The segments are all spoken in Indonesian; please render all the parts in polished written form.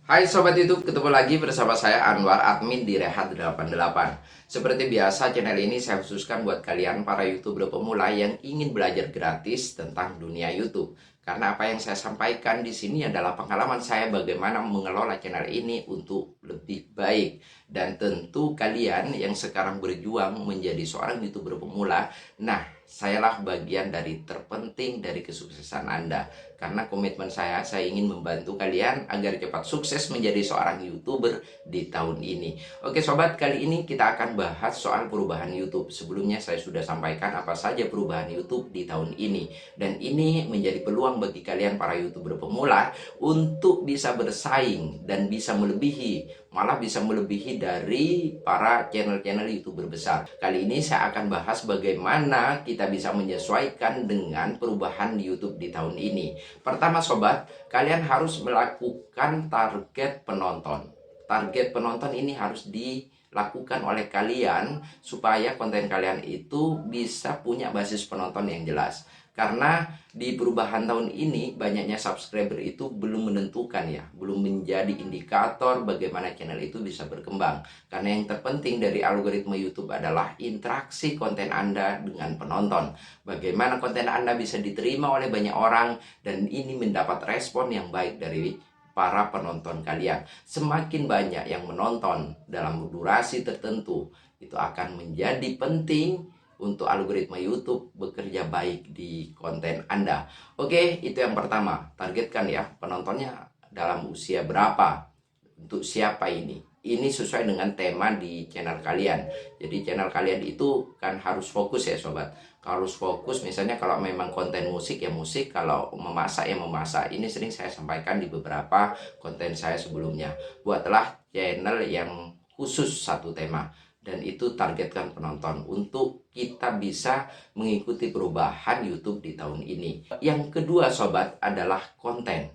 Hai Sobat YouTube, ketemu lagi bersama saya Anwar, admin di Rehat88. Seperti biasa, channel ini saya khususkan buat kalian para YouTuber pemula yang ingin belajar gratis tentang dunia YouTube. Karena apa yang saya sampaikan di sini adalah pengalaman saya bagaimana mengelola channel ini untuk lebih baik. Dan tentu kalian yang sekarang berjuang menjadi seorang YouTuber pemula, nah, sayalah bagian dari terpenting dari kesuksesan Anda. Karena komitmen saya ingin membantu kalian agar cepat sukses menjadi seorang YouTuber di tahun ini. Oke sobat, kali ini kita akan bahas soal perubahan YouTube. Sebelumnya saya sudah sampaikan apa saja perubahan YouTube di tahun ini. Dan ini menjadi peluang bagi kalian para YouTuber pemula untuk bisa bersaing dan bisa melebihi, malah bisa melebihi dari para channel-channel YouTuber besar. Kali ini saya akan bahas bagaimana kita bisa menyesuaikan dengan perubahan YouTube di tahun ini. Pertama sobat, kalian harus melakukan target penonton. Target penonton ini harus dilakukan oleh kalian supaya konten kalian itu bisa punya basis penonton yang jelas. Karena di perubahan tahun ini banyaknya subscriber itu belum menentukan ya, belum menjadi indikator bagaimana channel itu bisa berkembang. Karena yang terpenting dari algoritma YouTube adalah interaksi konten Anda dengan penonton. Bagaimana konten Anda bisa diterima oleh banyak orang dan ini mendapat respon yang baik dari para penonton kalian. Semakin banyak yang menonton dalam durasi tertentu, itu akan menjadi penting untuk algoritma YouTube bekerja baik di konten Anda. Oke, itu yang pertama. Targetkan ya, penontonnya dalam usia berapa, untuk siapa ini. Ini sesuai dengan tema di channel kalian. Jadi channel kalian itu kan harus fokus ya sobat. Harus fokus, misalnya kalau memang konten musik ya musik, kalau memasak ya memasak. Ini sering saya sampaikan di beberapa konten saya sebelumnya. Buatlah channel yang khusus satu tema. Dan itu targetkan penonton untuk kita bisa mengikuti perubahan YouTube di tahun ini. Yang kedua sobat adalah konten.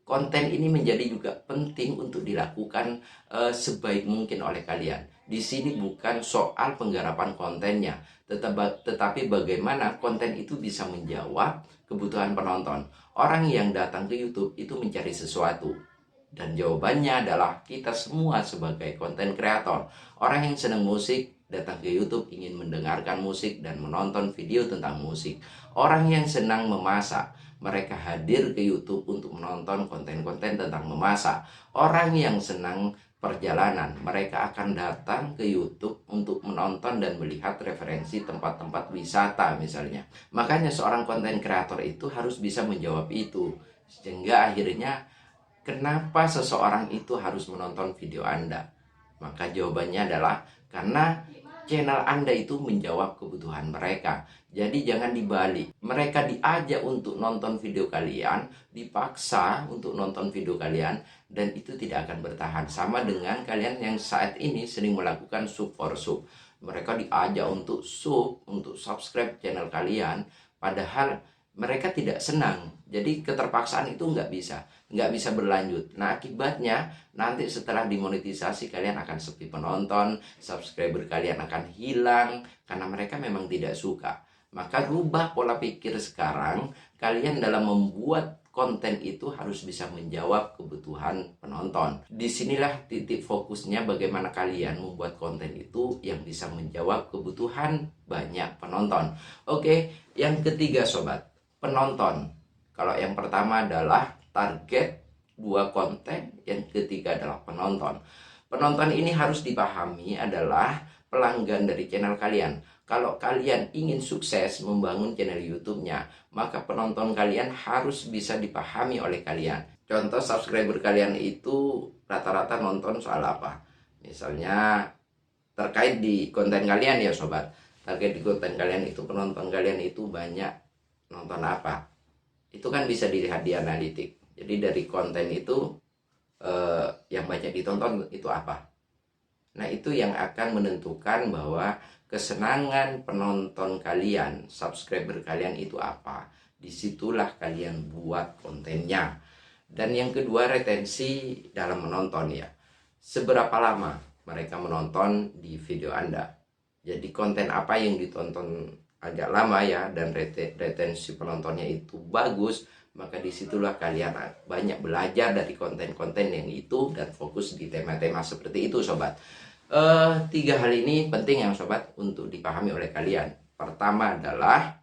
Konten ini menjadi juga penting untuk dilakukan sebaik mungkin oleh kalian. Di sini bukan soal penggarapan kontennya, tetapi bagaimana konten itu bisa menjawab kebutuhan penonton. Orang yang datang ke YouTube itu mencari sesuatu. Dan jawabannya adalah kita semua sebagai konten kreator. Orang yang senang musik datang ke YouTube ingin mendengarkan musik dan menonton video tentang musik. Orang yang senang memasak, mereka hadir ke YouTube untuk menonton konten-konten tentang memasak. Orang yang senang perjalanan, mereka akan datang ke YouTube untuk menonton dan melihat referensi tempat-tempat wisata misalnya. Makanya seorang konten kreator itu harus bisa menjawab itu. Sehingga akhirnya kenapa seseorang itu harus menonton video Anda? Maka jawabannya adalah karena channel Anda itu menjawab kebutuhan mereka. Jadi jangan dibalik. Mereka diajak untuk nonton video kalian, dipaksa untuk nonton video kalian, dan itu tidak akan bertahan. Sama dengan kalian yang saat ini sering melakukan sub for sub. Mereka diajak untuk sub, untuk subscribe channel kalian, padahal mereka tidak senang. Jadi keterpaksaan itu nggak bisa berlanjut. Nah akibatnya nanti setelah dimonetisasi kalian akan sepi penonton, subscriber kalian akan hilang karena mereka memang tidak suka. Maka rubah pola pikir sekarang, kalian dalam membuat konten itu harus bisa menjawab kebutuhan penonton. Disinilah titik fokusnya bagaimana kalian membuat konten itu yang bisa menjawab kebutuhan banyak penonton. Oke, yang ketiga sobat, penonton. Kalau yang pertama adalah target dua konten, yang ketiga adalah penonton. Penonton ini harus dipahami adalah pelanggan dari channel kalian. Kalau kalian ingin sukses membangun channel YouTube-nya, maka penonton kalian harus bisa dipahami oleh kalian. Contoh, subscriber kalian itu rata-rata nonton soal apa? Misalnya terkait di konten kalian ya sobat. Target di konten kalian itu, penonton kalian itu banyak nonton apa? Itu kan bisa dilihat di analitik. Jadi dari konten itu yang banyak ditonton itu apa. Nah itu yang akan menentukan bahwa kesenangan penonton kalian, subscriber kalian itu apa. Disitulah kalian buat kontennya. Dan yang kedua, retensi dalam menonton ya. Seberapa lama mereka menonton di video Anda. Jadi konten apa yang ditonton agak lama ya dan retensi penontonnya itu bagus, maka disitulah kalian banyak belajar dari konten-konten yang itu dan fokus di tema-tema seperti itu sobat. Tiga hal ini penting yang sobat untuk dipahami oleh kalian. Pertama adalah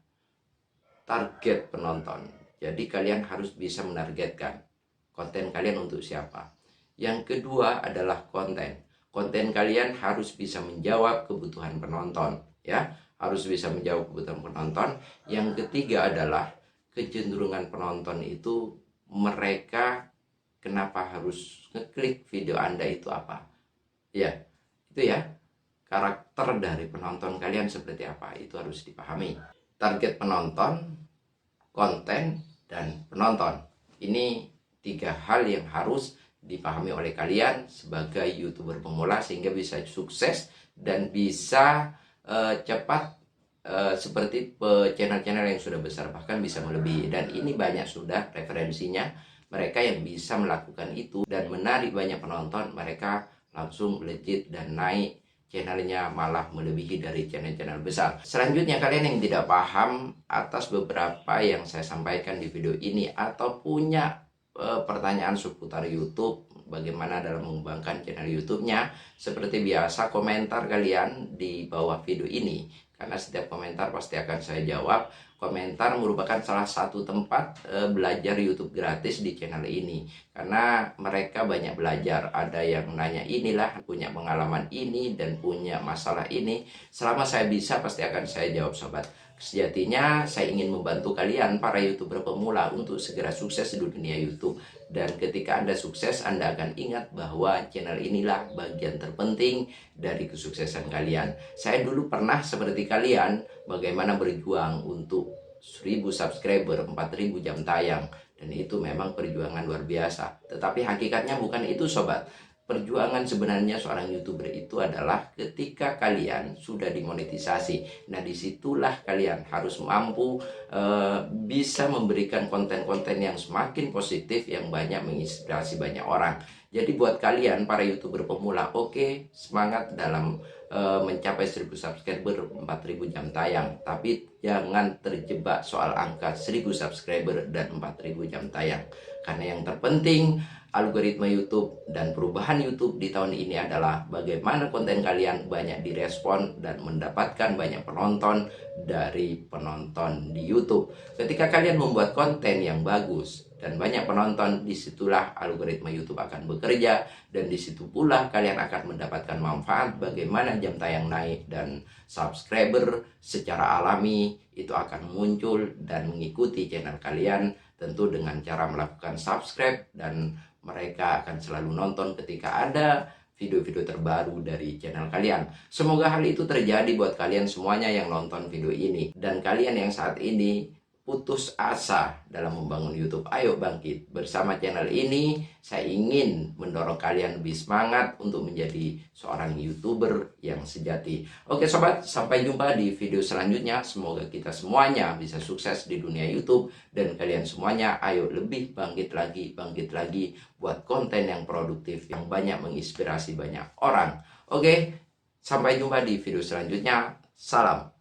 target penonton. Jadi kalian harus bisa menargetkan konten kalian untuk siapa. Yang kedua adalah konten. Konten kalian harus bisa menjawab kebutuhan penonton, ya. Harus bisa menjawab kebutuhan penonton. Yang ketiga adalah kecenderungan penonton itu, mereka kenapa harus ngeklik video Anda itu apa. Ya, itu ya. Karakter dari penonton kalian seperti apa, itu harus dipahami. Target penonton, konten, dan penonton. Ini tiga hal yang harus dipahami oleh kalian sebagai YouTuber pemula sehingga bisa sukses dan bisa cepat seperti channel-channel yang sudah besar, bahkan bisa melebihi. Dan ini banyak sudah referensinya, mereka yang bisa melakukan itu dan menarik banyak penonton, mereka langsung legit dan naik channelnya, malah melebihi dari channel-channel besar. Selanjutnya, kalian yang tidak paham atas beberapa yang saya sampaikan di video ini atau punya pertanyaan seputar YouTube, bagaimana dalam mengembangkan channel YouTube-nya, seperti biasa komentar kalian di bawah video ini, karena setiap komentar pasti akan saya jawab. Komentar merupakan salah satu tempat belajar YouTube gratis di channel ini, karena mereka banyak belajar. Ada yang nanya inilah, punya pengalaman ini dan punya masalah ini. Selama saya bisa pasti akan saya jawab sobat. Sejatinya saya ingin membantu kalian para YouTuber pemula untuk segera sukses di dunia YouTube. Dan ketika Anda sukses, Anda akan ingat bahwa channel inilah bagian terpenting dari kesuksesan kalian. Saya dulu pernah seperti kalian, bagaimana berjuang untuk 1000 subscriber, 4000 jam tayang. Dan itu memang perjuangan luar biasa. Tetapi hakikatnya bukan itu sobat. Perjuangan sebenarnya seorang YouTuber itu adalah ketika kalian sudah dimonetisasi. Nah, disitulah kalian harus mampu bisa memberikan konten-konten yang semakin positif, yang banyak menginspirasi banyak orang. Jadi buat kalian para YouTuber pemula, oke, semangat dalam mencapai 1000 subscriber, 4000 jam tayang. Tapi jangan terjebak soal angka 1000 subscriber dan 4000 jam tayang. Karena yang terpenting, algoritma YouTube dan perubahan YouTube di tahun ini adalah bagaimana konten kalian banyak direspon dan mendapatkan banyak penonton dari penonton di YouTube. Ketika kalian membuat konten yang bagus dan banyak penonton, disitulah algoritma YouTube akan bekerja, dan disitu pula kalian akan mendapatkan manfaat bagaimana jam tayang naik dan subscriber secara alami itu akan muncul dan mengikuti channel kalian, tentu dengan cara melakukan subscribe, dan mereka akan selalu nonton ketika ada video-video terbaru dari channel kalian. Semoga hal itu terjadi buat kalian semuanya yang nonton video ini. Dan kalian yang saat ini putus asa dalam membangun YouTube, ayo bangkit. Bersama channel ini, saya ingin mendorong kalian lebih semangat untuk menjadi seorang YouTuber yang sejati. Oke sobat, sampai jumpa di video selanjutnya. Semoga kita semuanya bisa sukses di dunia YouTube. Dan kalian semuanya, ayo lebih bangkit lagi buat konten yang produktif, yang banyak menginspirasi banyak orang. Oke, sampai jumpa di video selanjutnya. Salam.